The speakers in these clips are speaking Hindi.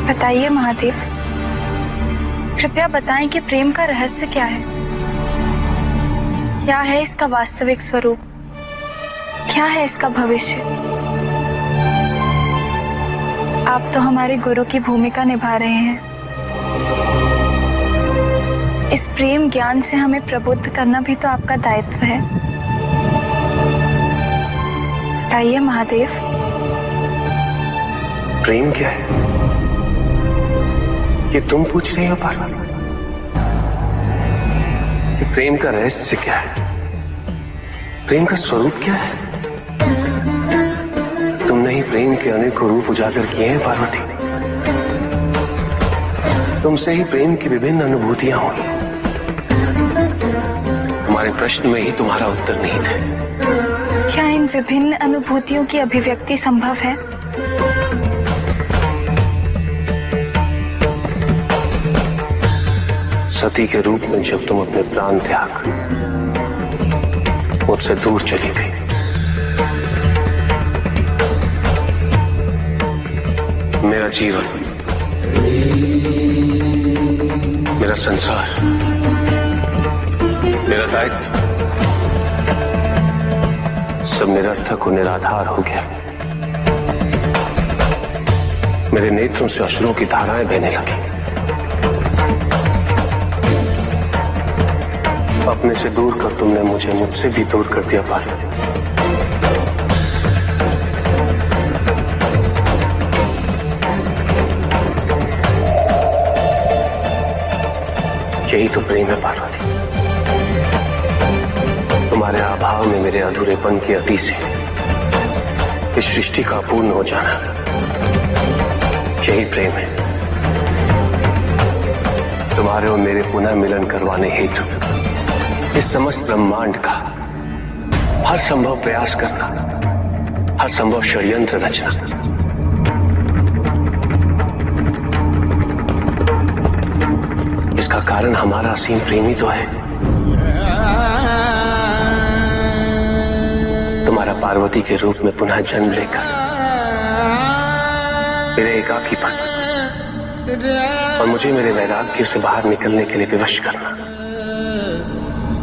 बताइए महादेव, कृपया बताएं कि प्रेम का रहस्य क्या है? क्या है इसका वास्तविक स्वरूप? क्या है इसका भविष्य? आप तो हमारे गुरु की भूमिका निभा रहे हैं। इस प्रेम ज्ञान से हमें प्रबुद्ध करना भी तो आपका दायित्व है। बताइए महादेव। प्रेम क्या है ये तुम पूछ रही हो पार्वती? कि प्रेम का रहस्य क्या है? प्रेम का स्वरूप क्या है? तुमने ही प्रेम के अनेकों रूप उजागर किए हैं पार्वती। तुमसे ही प्रेम की विभिन्न अनुभूतियां हुई। तुम्हारे प्रश्न में ही तुम्हारा उत्तर निहित है। क्या इन विभिन्न अनुभूतियों की अभिव्यक्ति संभव है? सती के रूप में जब तुम अपने प्राण त्याग मुझसे दूर चली गई, मेरा जीवन, मेरा संसार, मेरा दायित्व सब निरर्थक और निराधार हो गया। मेरे नेत्रों से अश्रुओं की धाराएं बहने लगी। अपने से दूर कर तुमने मुझे मुझसे भी दूर कर दिया पार्वती। यही तो प्रेम है पार्वती। तुम्हारे अभाव में मेरे अधूरेपन की अति से इस सृष्टि का पूर्ण हो जाना, यही प्रेम है। तुम्हारे और मेरे पुनः मिलन करवाने हेतु इस समस्त ब्रह्मांड का हर संभव प्रयास करना, हर संभव षड्यंत्र रचना। इसका कारण हमारा असीम प्रेमी तो है। तुम्हारा पार्वती के रूप में पुनः जन्म लेकर मेरे एकाकीपन और मुझे मेरे वैराग्य से बाहर निकलने के लिए विवश करना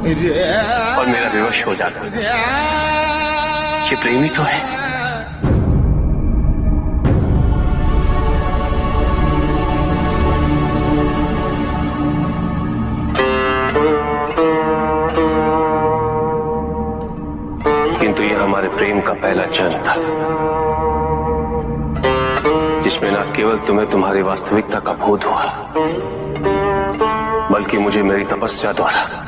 और मेरा विवश हो जाना, ये प्रेमी तो है। किंतु ये हमारे प्रेम का पहला चरण था, जिसमें न केवल तुम्हें तुम्हारी वास्तविकता का बोध हुआ, बल्कि मुझे मेरी तपस्या द्वारा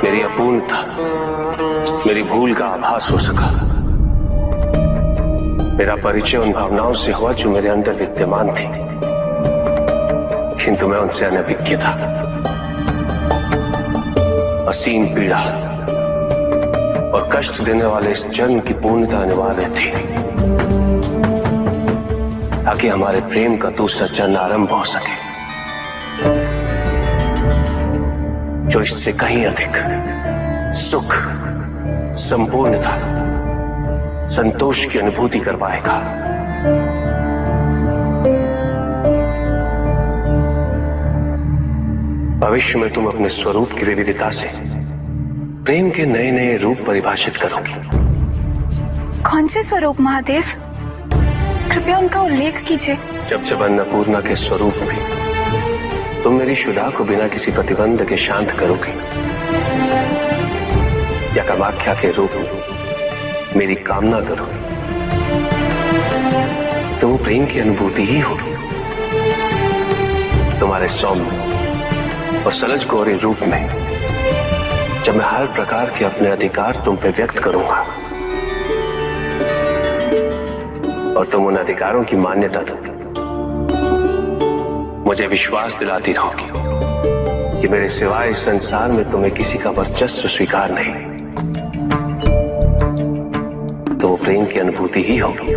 मेरी अपूर्णता, मेरी भूल का आभास हो सका। मेरा परिचय उन भावनाओं से हुआ जो मेरे अंदर विद्यमान थी, किंतु मैं उनसे अनभिज्ञ था। असीम पीड़ा और कष्ट देने वाले इस जन्म की पूर्णता अनिवार्य थी, ताकि हमारे प्रेम का दूसरा जन्म आरंभ हो सके, जो इससे कहीं अधिक सुख, संपूर्णता, संतोष की अनुभूति करवाएगा। भविष्य में तुम अपने स्वरूप की विविधता से प्रेम के नए नए रूप परिभाषित करोगी। कौन से स्वरूप महादेव? कृपया उनका उल्लेख कीजिए। जब अन्नपूर्णा के स्वरूप में तुम मेरी शुदा को बिना किसी प्रतिबंध के शांत करोगी, या कामाख्या के रूप में मेरी कामना करोगी, तो वो प्रेम की अनुभूति ही होगी। तुम्हारे सौम्य और सलज गौरी रूप में जब मैं हर प्रकार के अपने अधिकार तुम पे व्यक्त करूंगा और तुम उन अधिकारों की मान्यता दोगे, मुझे विश्वास दिलाती रहोगी कि मेरे सिवाय इस संसार में तुम्हें किसी का वर्चस्व स्वीकार नहीं, तो वो प्रेम की अनुभूति ही होगी।